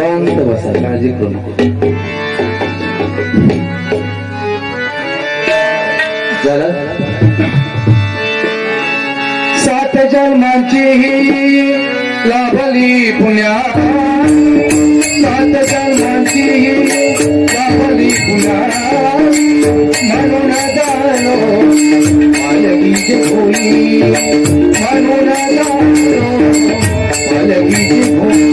निवांत बसा, काळजी करू नको. झालं? 7 जन्मांची लाभली पुण्यात, 7 जन्मांची लाभली पुण्यात, म्हणून झालो पालकीची भोई, म्हणून झालो पालकीची भोई.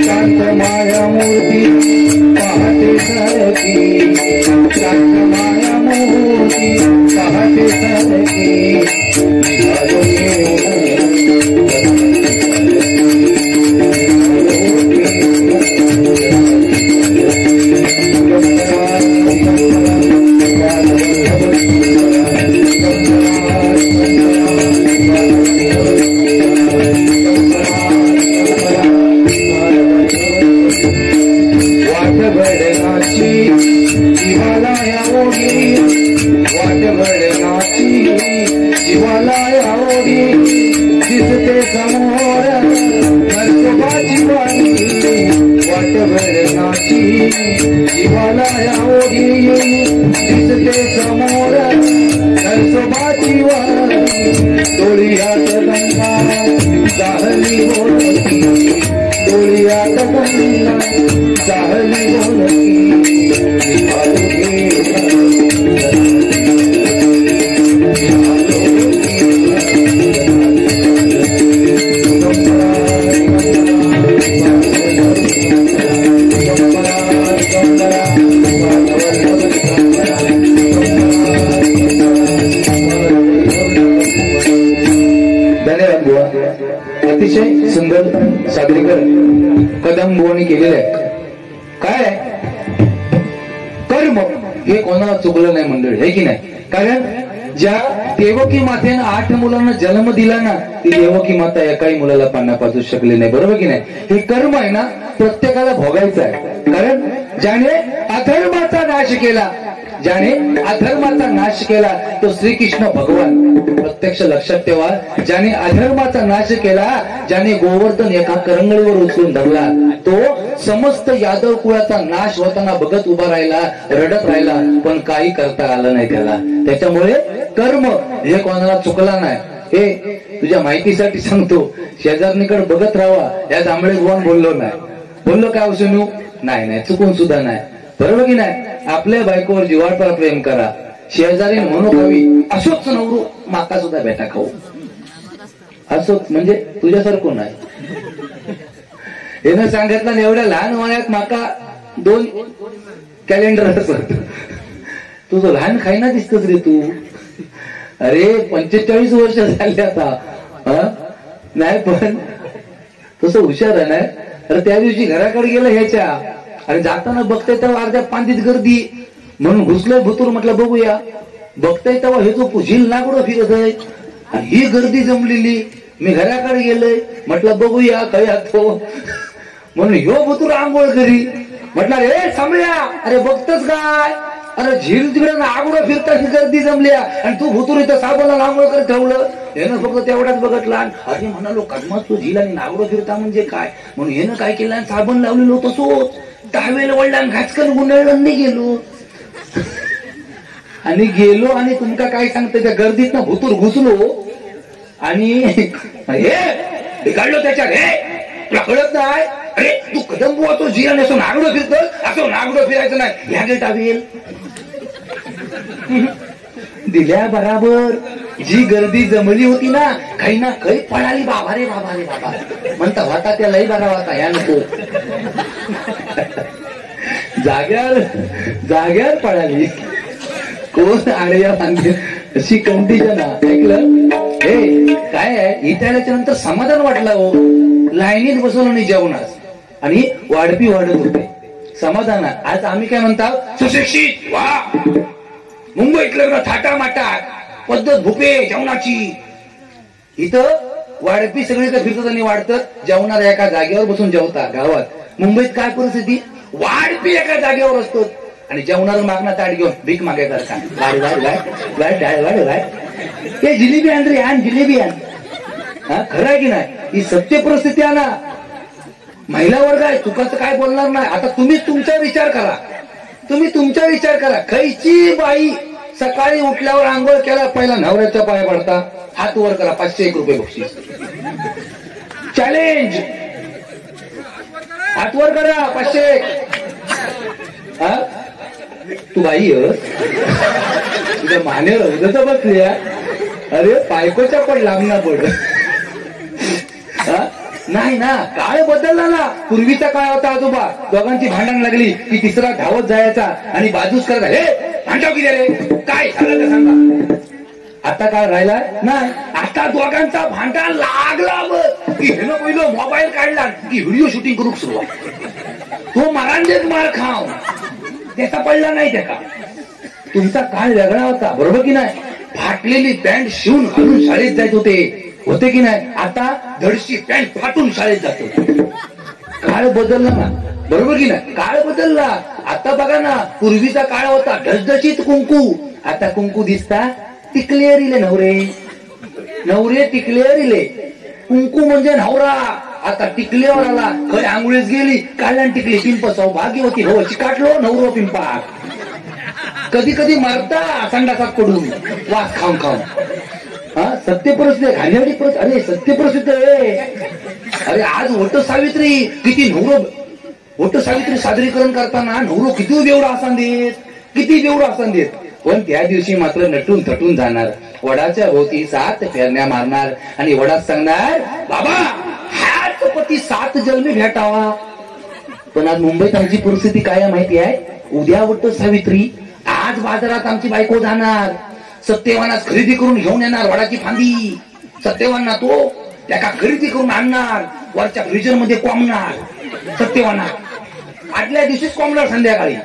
शांत माया मूर्ती पहाटे सारखी, शांत माया मूर्ती पहाटे सारखी, निघालो दिसते समोर नरसोबाची वाडी, वाटभर नाची जीवाला ओढी, दिसते समोर नरसोबाची वाडी. डोळ्यात गंगा जाहली बोलती, डोळ्यात गंगा जाहली बोलती, अतिशय सुंदर सादरीकरण कदम बुवांनी केलेलं आहे. काय कर्म हे कोणाला चुकलं नाही मंडळी, हे की नाही? कारण ज्या देवकी मातेनं 8 मुलांना जन्म दिला ना, ती देवकी माता एकाही मुलाला पाना पाजू शकली नाही, बरोबर की नाही? हे कर्म आहे ना, प्रत्येकाला भोगायचं आहे. कारण ज्याने अधर्माचा नाश केला, ज्याने अधर्माचा नाश केला तो श्रीकृष्ण भगवान. प्रत्यक्ष लक्षात ठेवा, ज्याने अधर्माचा नाश केला, ज्याने गोवर्धन एका करंगळीवर उचलून धरला, तो समस्त यादव कुळाचा नाश होताना बघत उभा राहिला, रडत राहिला, पण काही करता आलं नाही त्याला. त्याच्यामुळे कर्म हे कोणाला चुकला नाही. हे तुझ्या माहितीसाठी सांगतो, शेजारणीकडे बघत राहावा. या जांभळे भुवन बोललो नाही, बोललो काय सुनू नाही, चुकून सुद्धा नाही, बरोबर की नाही? आपल्या बायकोवर जिव्हाळपणा प्रेम करा. शेजारी म्हणू खावी असोच नवरू माका सुद्धा भेटा खाऊ, असोच म्हणजे तुझ्यासारखं नाही. यानं सांगितलं एवढ्या लहान वयात माका 2 कॅलेंडर असत. तुझं लहान खायना दिसतच रे तू. अरे 45 वर्ष झाली आता. नाही पण तसं हुशार आहे ना. अरे त्या दिवशी घराकडे गेलं ह्याच्या, आणि जाताना बघताय तेव्हा अर्ध्या पांदीत गर्दी, म्हणून घुसलोय भुतूर, म्हटलं बघूया. बघताय तेव्हा हे जो झील नागडं फिरत आहे, आणि ही गर्दी जमलेली. मी घराकडे गेलोय, म्हटलं बघूया काय तो, म्हणून ह्यो भुतूर आंघोळ करी. म्हटलं रे थांबल्या, अरे बघतच काय, अरे झील तिकडे नागडं फिरतात, गर्दी जमल्या, आणि तू भुतूर इथं साबणाला आंघोळ करत ठेवलं. यानं फक्त तेवढाच बघितला. अरे म्हणालो कदमात तो झील आणि नागडं फिरता म्हणजे काय, म्हणून यानं काय केलं, साबण लावलेलो तसोच टावेल वळला, घाचकन गुंडाळलं नाही गेलो. आणि गेलो आणि तुमका काय सांगते, त्या गर्दीत ना भुतूर घुसलो आणि हे काढलो त्याच्यात. हे तुला कळत नाही, अरे तू कदम बुवा तो झील आणि असं नागडं फिरतो, असं नागडं फिरायचं नाही, ह्या गे टावेल दिल्या बराबर. जी गर्दी जमली होती ना, काही ना काही पळाली. बाबा रे बाबा रे बाबा म्हणता होता त्या लई बरा होता, या नको जाग्यावर पळाली. कोण आडया बांधे अशी कंडिशन ऐकलं. हे काय आहे, इटाळ्याच्या नंतर समाधान वाटलं हो. लाईनीत बसवलं नाही जेवणास, आणि वाढपी वाढत होते समाधान. आज आम्ही काय म्हणता, सुशिक्षित वा, मुंबईतलं थाटा माटा पद्धत भुपे जेवणाची. इथं वाढपी सगळीकडे फिरतात आणि वाढतात, जेवणारा एका जागेवर बसून जेवता. गावात मुंबईत काय परिस्थिती, वाढपी एका जागेवर असतो आणि जेवणार मागणार ताट घेऊन भीक मागायचा. हे जिलेबी आण रे, आण जिलेबी आण. खरं आहे की नाही? ही सत्य परिस्थिती आहे ना. महिला वर्ग आहे, चुकाचं काय बोलणार नाही. आता तुम्ही तुमचा विचार करा, तुम्ही तुमचा विचार करा. खैची बाई सकाळी उठल्यावर आंघोळ केला पहिला नवऱ्याच्या पाया पडता, हात वर करा, 501 रुपये बक्षीस. चॅलेंज, हात वर करा, 501. हा तू बाई तुझ्या माने रौदच बसली. अरे बायकोच्या पण लांबना पड. नाही ना, काळ बदलला ना. पूर्वीचा काळ होता आजोबा, दोघांची भांडण लागली की तिसरा धावत जायचा आणि बाजूच करता, हे भांडाव किती रे, काय झालं ते सांगा. आता काय राहिला नाही. आता दोघांचा भांडण लागला की हेनं पहिलं मोबाईल काढला की व्हिडिओ शूटिंग करू सुरुवात. तो मारांजेच मार खाव, त्याचा पडला नाही त्याचा. तुमचा काळ वेगळा होता, बरोबर की नाही. फाटलेली पॅन्ट शिवून घालून शाळेत जायत होते की नाही. आता धडशी पॅन्ट फाटून शाळेत जातो. काळ बदलला ना, बरोबर की नाही. काळ बदलला. आता बघा ना, पूर्वीचा काळ होता ढसढशीत कुंकू, आता कुंकू दिसता टिकलेरिले नवरे टिकलेरिले. कुंकू म्हणजे नवरा, आता टिकलेवर आला. खरी आंघोळीस गेली, काढला टिकली, पिंप सौभाग्यवती हो चिकाटलो नवरो पिंपा. कधी कधी मारता संडासात पडून वास खाऊन खाऊन. हा सत्य परिस्थिती, घाणेरडी परिस्थिती. अरे सत्य परिस्थिती आहे. अरे आज वट सावित्री, किती नवरो वट सावित्री सादरीकरण करताना नवरो किती बेवडा आसन देत. पण त्या दिवशी मात्र नटून थटून जाणार, वडाच्या भोवती 7 फेरण्या मारणार आणि वडात सांगणार, बाबा हाच पती 7 जन्मी भेटावा. पण आज मुंबईत आमची परिस्थिती काय माहिती आहे. उद्या वट सावित्री, आज बाजारात आमची बायको जाणार, सत्यवानाच खरेदी करून घेऊन येणार वडाची फांदी. सत्यवाना तो त्याका खरेदी करून आणणार, वरच्या फ्रीजर मध्ये कोंबणार. सत्यवाना आदल्या दिवशीच कोंबणार, संध्याकाळी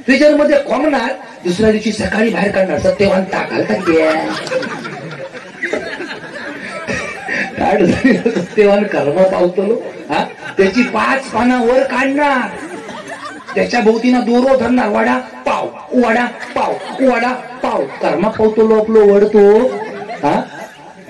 फ्रीजर मध्ये कोंबणार, दुसऱ्या दिवशी सकाळी बाहेर काढणार. सत्यवान घालतात सत्यवान कर्म पावतो. हा त्याची 5 पाना वर काढणार, त्याच्या भोवतीना दोरो धरणार, वडा पाव वडा पाव वडा पाव. कर्मा पावतो आपलं वडतो. हा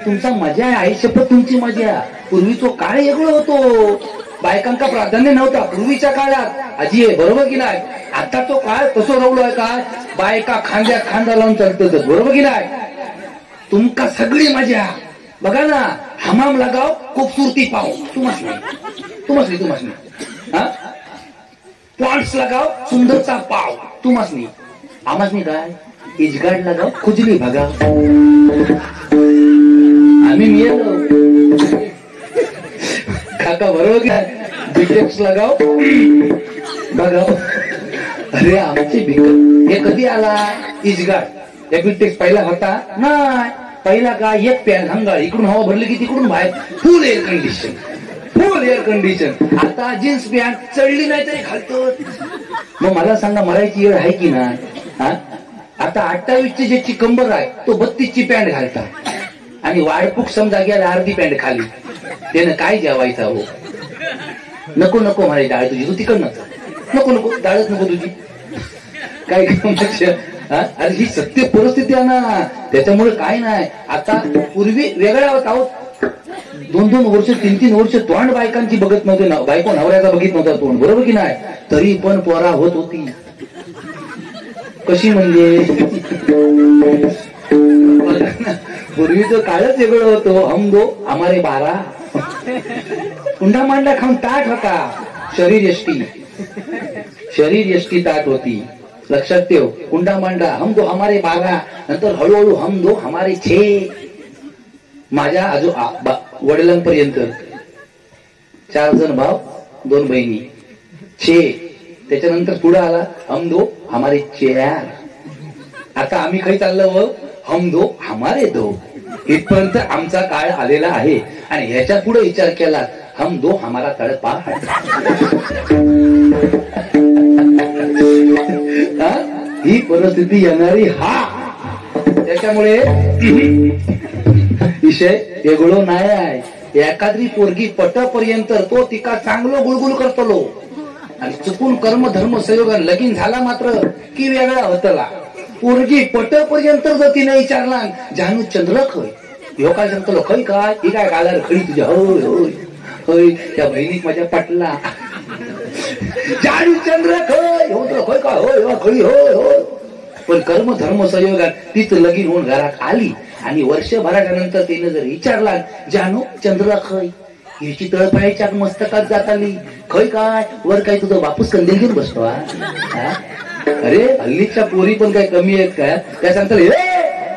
तुमचा मजा आहे, आयुष्यपत तुमची मजा. पूर्वीचो काळ वेगळं होतो, बायकांका प्राधान्य नव्हता पूर्वीच्या काळात. आजी आहे, बरोबर की नाही. आता तो काळ कसं रवलो आहे काय, बायका खांद्यात खांदा लावून चालतच, बरोबर की नाही. तुमका सगळी मजा. बघा ना, हमाम लगाव खूबसूरती पाव, तुमच नाही. हा पॉइंट्स लगाव सुंदरचा पाव, तुमच नाही. आमाच नाही काय, इजगाड लगाव खुजली बघा. आम्ही मिळालो काका, बरोबर की नाही. बिटेक्स लगाव बघा. अरे आमची बिकट हे कधी आला, इजगाड. या बिटेक्स पहिला होता नाही. पहिला का एक पॅन हंगाळ, इकडून हवा भरली की तिकडून बाहेर फुल एअर कंडिशन. आता जीन्स पॅन्ट चढली नाही तरी घालतो. मग मला सांगा, मरायची वेळ आहे की नाही. हा आता 28ची ज्याची कंबर आहे तो 32ची पॅन्ट घालतात आणि वाढपूक समजा गेला अर्धी पॅन्ट खाली, त्यानं काय जेवायचं हो. नको म्हणाय डाळ तुझी, तू तिकडनं नको डाळच नको तुझी, काय अरे ही सत्य परिस्थिती आहे ना. त्याच्यामुळे काय नाही. आता पूर्वी वेगळा होता, 2-2 वर्ष 3-3 वर्ष तोंड बायकांची बघत नव्हते, बायको नवऱ्याचा बघित नव्हता तोंड, बरोबर की नाही. तरी पण पोरा होत होती. कशी म्हणजे पूर्वीचं काळच वेगळं होतं. हम दो हमारे 12 उंडा मांडा खाऊन ताट होता. शरीर यष्टी ताट होती. लक्षात ठेव. उंडा मांडा हम दो हमारे 12, नंतर हळूहळू हम दो हमारे 6. माझ्या वडिलांपर्यंत 4 जण भाव 2 बहिणी 6. त्याच्यानंतर पुढे आला हम दो हमारे 4. आता आम्ही काही चाललो हम दो हमारे 2. इथपर्यंत आमचा काळ आलेला आहे. आणि ह्याच्या पुढे विचार केला हम दो हमारा तळपा. ही परिस्थिती येणारी हा. त्याच्यामुळे विषय वेगळो नाही आहे. एखादी पोरगी पटपर्यंत तो तिका चांगलो गुळगुळ करतलो आणि चुकून कर्म धर्म संयोगान लगीन झाला मात्र की वेगळा होतला. पोरगी पटपर्यंत जर तिने विचारला जानू चंद्र खय ह्यो काय सांगतो खय काय ही काय गाला खडी तुझ्या होय होय होय त्या बहिणीक माझ्या पटला जाणू चंद्र खय हो खय का होय खळी होय होय. पण कर्म धर्म संयोगात तीच लगीन होऊन घरात आली आणि वर्षभराच्या नंतर तिने जर विचारला जानू चंद्र खय, हिची तळपायाच्या मस्तकात जात आली खय काय वर काय तुझा बापूस कंदील घेऊन बसतो. अरे हल्लीच्या पोरी पण काय कमी आहेत काय, त्या सांगतात हे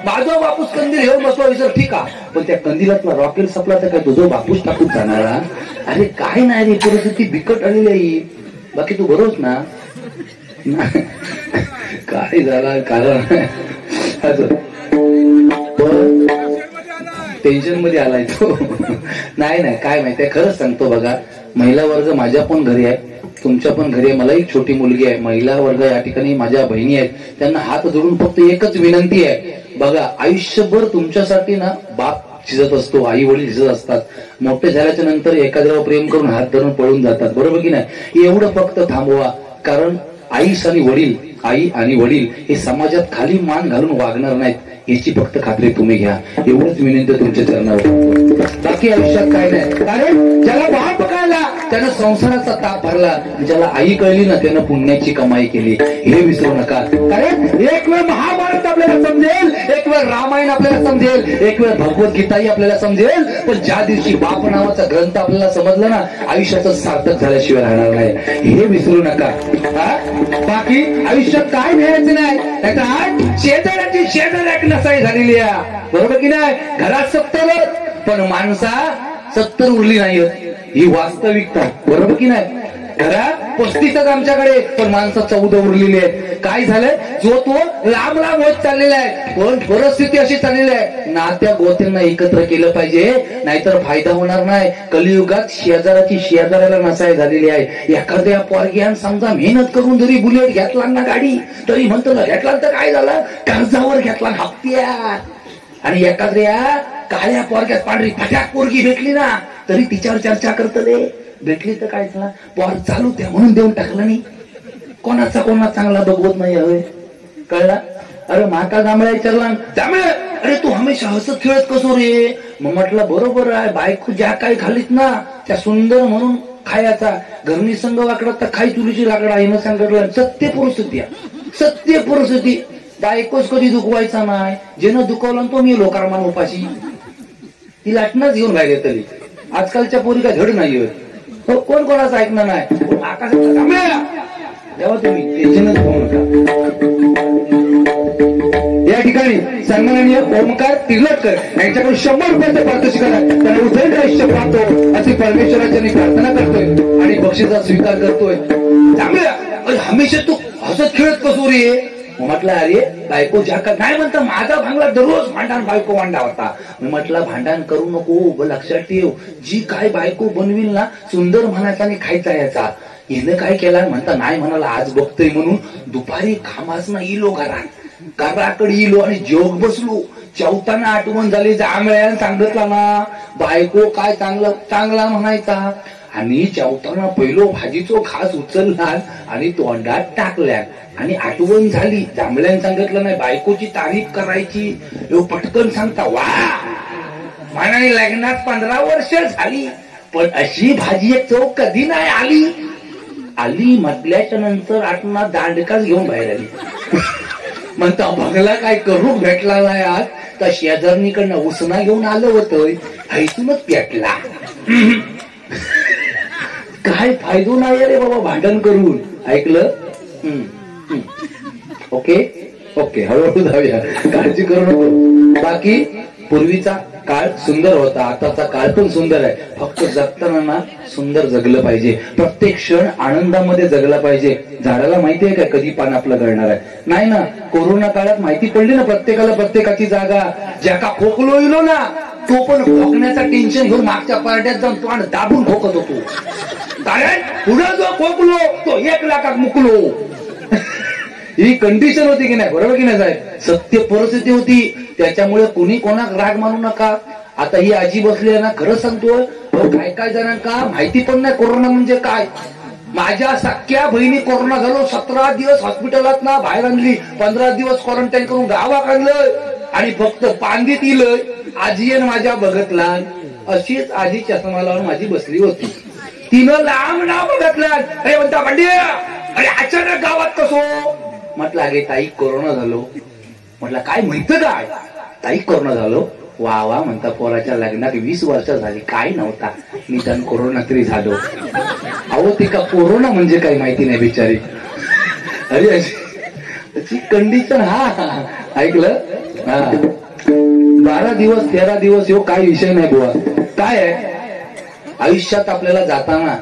माझा बापूस कंदील घेऊन बसलो विसर ठीक आहे, पण त्या कंदिलातला रॉकेल सपला तर काय तुझा बापूस टाकून जाणारा. अरे काय नाही रे परिस्थिती बिकट आलेली आहे. बाकी तू बरोबर ना काय झाला कारण टेन्शन मध्ये आलाय तो. नाही नाही काय माहितीये खरंच सांगतो बघा, महिला वर्ग माझ्या पण घरी आहे, तुमच्या पण घरी आहे. मला एक छोटी मुलगी आहे. महिला वर्ग या ठिकाणी माझ्या बहिणी आहेत. त्यांना हात जोडून फक्त एकच विनंती आहे बघा, आयुष्यभर तुमच्यासाठी ना बाप झिजत असतो, आई वडील झिजत असतात. मोठे झाल्याच्या नंतर एखाद्यावर प्रेम करून हात धरून पळून जातात, बरोबर की नाही. एवढं फक्त थांबवा, कारण आईस आणि वडील, आई आणि वडील हे समाजात खाली मान घालून वागणार नाहीत याची फक्त खात्री तुम्ही घ्या. एवढंच विनंती तुमच्या चरणावर. बाकी आयुष्यात काय नाही. कारण ज्याला बाप कळला त्यानं संसाराचा ताप भरला, ज्याला आई कळली ना त्यानं पुण्याची कमाई केली, हे विसरू नका. कारण एक वेळ महाभारत आपल्याला समजेल, एक वेळ रामायण आपल्याला समजेल, एक वेळ भगवद्गीताही आपल्याला समजेल, पण ज्या दिवशी बाप नावाचा ग्रंथ आपल्याला समजला ना आयुष्याचं सार्थक झाल्याशिवाय राहणार नाही, हे विसरू नका. बाकी आयुष्यात काय मिळायचं नाही. शेजाऱ्याची शेजाऱ्या नसाई झालेली आहे, बरोबर की नाही. घरात 70 पण माणसा 70 उरली नाही, ही वास्तविकता, बरोबर की नाही. घरात 35च आमच्याकडे पण माणसं 14 उरलेली आहेत. काय झालंय, जो तो लांब लांब होत चाललेला आहे, पण परिस्थिती अशी चाललेली आहे नात्या गोत्यांना एकत्र केलं पाहिजे, नाहीतर फायदा होणार नाही. कलियुगात शेजाराची शेजाऱ्याला नसाई झालेली आहे. एखाद्या पोरग्यान समजा मेहनत करून जरी बुलेट घेतला ना गाडी, तरी म्हणतो ना घेतला तर काय झालं, कर्जावर घेतला हप्त्यात. आणि एखाद्या काळ्या पोरग्यात पांढरी फटाक पोरगी भेटली ना तरी तिच्यावर चर्चा करत रे, भेटली तर काय झालं, पोर चालू त्या म्हणून देऊन टाकलं नाही. कोणाचा कोणा चांगला बघवत नाही हवे, कळला. अरे माका जांभळ्या विचारला, जांभळ्या अरे तू हमेशा हसत खेळत कसो रे. मग म्हटलं बरोबर आहे, बायको ज्या काही खालीत ना त्या सुंदर म्हणून खायचा, घरनी संघ वाकडा तर खाई चुलीची लाकडा हिनं सांगितलं. सत्य परिस्थिती, सत्य परिस्थिती. बायकोच कधी दुखवायचा नाही, जेनं दुखवलं तो मी लोकारमान उपाशी, ती लाटणंच घेऊन बाहेर तरी. आजकालच्या पोरी काय धड नाही, कोण कोणाचं ऐकणार नाही. आकाशात तेव्हा तुम्ही टेन्शनच घेऊ नका. या ठिकाणी सन्माननीय ओमकार तिर्लटकर यांच्याकडून 100 रुपयाचं पारितोषिक करा, त्यांना उदयन आयुष्य प्राप्त हो अशी परमेश्वराच्या मी प्रार्थना करतोय आणि बक्षीचा स्वीकार करतोय. चांगल्या हमेशा तू हसत खेळत कसो रे. म्हटलं अरे बायको ज्या का नाही म्हणता माझा भांगला दररोज भांडण बायको वांडा होता. मी म्हटलं भांडण करू नको, लक्षात ठेव जी काय बायको बनविल ना सुंदर म्हणायचा आणि खायचा याचा. हिनं काय केला म्हणता नाही म्हणाला आज बघतोय म्हणून दुपारी खामास ना इलो घराकडे इलो आणि जेवत बसलो. जेवताना आठवण झाली, जांभळ्यानं सांगितला ना बायको काय चांगला म्हणायचा. आणि जेवताना पहिलो भाजीचो खास उचलला आणि तोंडात टाकल्या आणि आठवण झाली, जांभळ्यानं सांगितलं नाही बायकोची तारीफ करायची. पटकन सांगता वा म्हणाने लग्नात 15 वर्ष झाली पण अशी भाजी एक चव कधी नाही आली. आली म्हटल्याच्या नंतर आठवणा दांडकाच घेऊन बाहेर आली. म्हणता बघला काय करू भेटला नाही आज, तर शेजारणीकडनं उसना घेऊन आलं होतं, हैसूनच पेटला. काय फायदो नाही रे बाबा भांडण करून, ऐकलं. ओके ओके हळूहळू जाऊया, काळजी करू नको. बाकी पूर्वीचा काळ सुंदर होता, आताचा काळ पण सुंदर आहे. फक्त जगताना ना सुंदर जगलं पाहिजे, प्रत्येक क्षण आनंदामध्ये जगला पाहिजे. झाडाला माहिती आहे का कधी पान आपलं गळणार आहे, नाही ना. कोरोना काळात माहिती पडली ना प्रत्येकाला प्रत्येकाची जागा. ज्या का खोकलो येलो ना तो पण खोकण्याचा टेन्शन घेऊन मागच्या पार्ट्यात जाऊन तो आणि दाबून खोकत होतो. कारण पुढे जो खोकलो तो 1 लाखात मुकलो. ही कंडिशन होती की नाही, बरोबर की नाही साहेब. सत्य परिस्थिती होती, त्याच्यामुळे कुणी कोणाक राग मानू नका. आता ही आजी बसली आहे ना, खरं सांगतोय काय काय जणांका माहिती पण नाही कोरोना म्हणजे काय. माझ्या सख्या बहिणी कोरोना झालो, 17 दिवस हॉस्पिटलात ना बाहेर आणली, 15 दिवस क्वारंटाईन करून गावात आणलं आणि फक्त पांदीत इलंय. आजीयन माझ्या बघतला अशीच आजी चष्मा लावून माझी बसली होती. तिनं लांब नाव बघितलं. अरे म्हणता बंडी, अरे अचानक गावात कसो? म्हटलं अगे ताई कोरोना झालो. म्हटलं काय म्हणतं काय? ताई कोरोना झालो. वा वा म्हणता, पोराच्या लग्नात 20 वर्ष झाली, काय नव्हता, निदान कोरोना तरी झालो. अहो ते का कोरोना म्हणजे काही माहिती नाही बिचारी. अरे त्याची कंडिशन. हा ऐकलं. हा 12 दिवस 13 दिवस यो काय विषय नाही बुवा. काय आहे आयुष्यात आपल्याला जाताना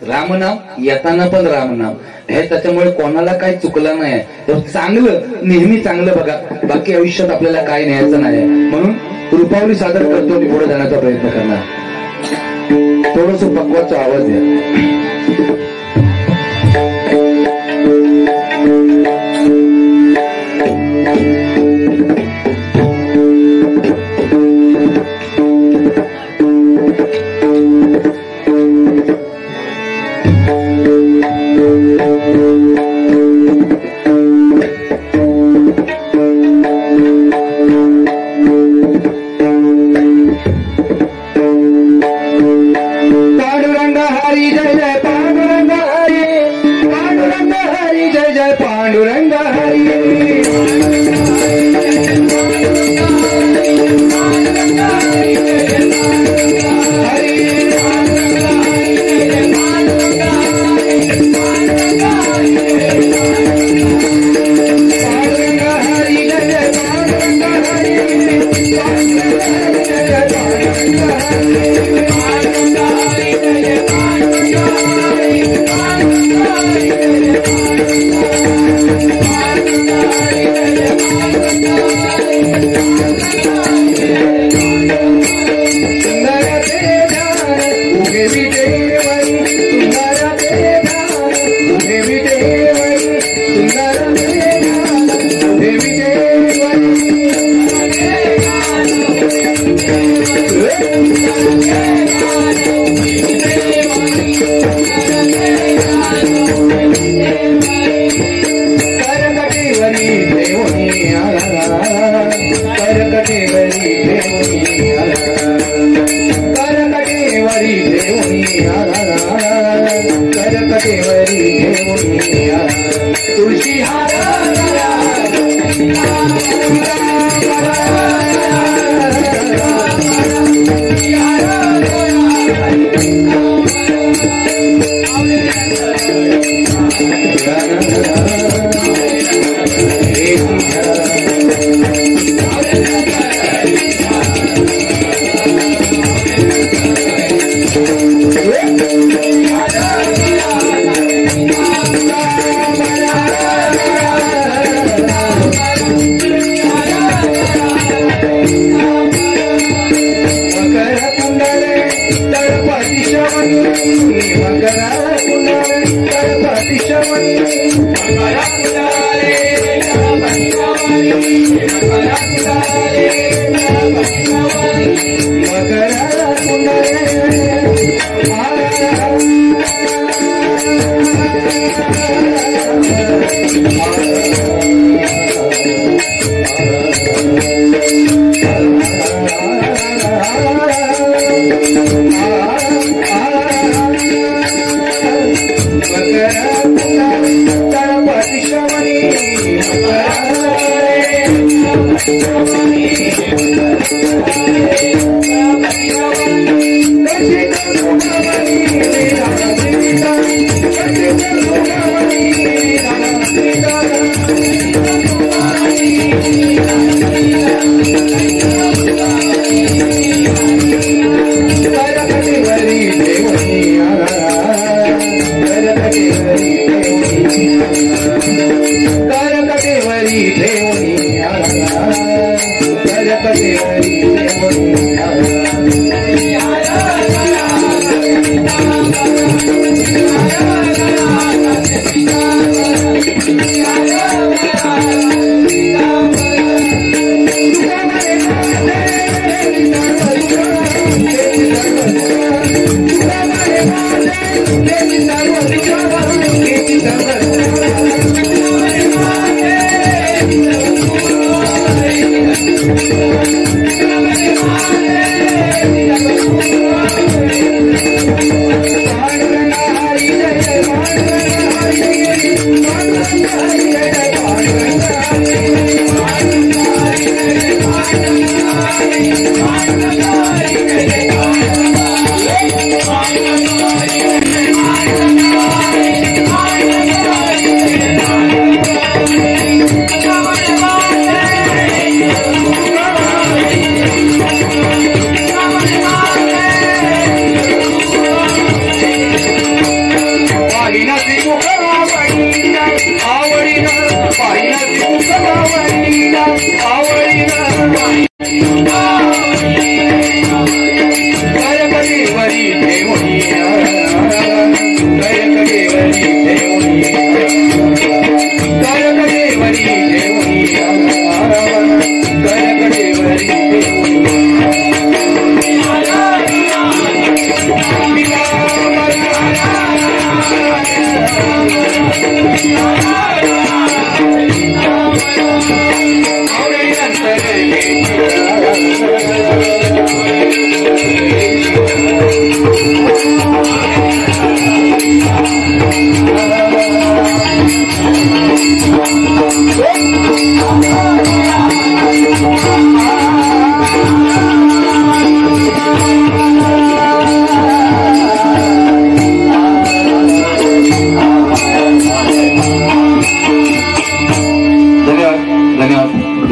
रामनाम, येताना पण रामनाम हे, त्याच्यामुळे कोणाला काही चुकलं नाही. चांगलं नेहमी चांगलं बघा, बाकी आयुष्यात आपल्याला काय न्यायचं नाही. म्हणून रूपावली सादर करतो आणि पुढे जाण्याचा प्रयत्न करणार. थोडस पक्वाचा आवाज द्या.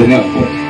धन्यवाद.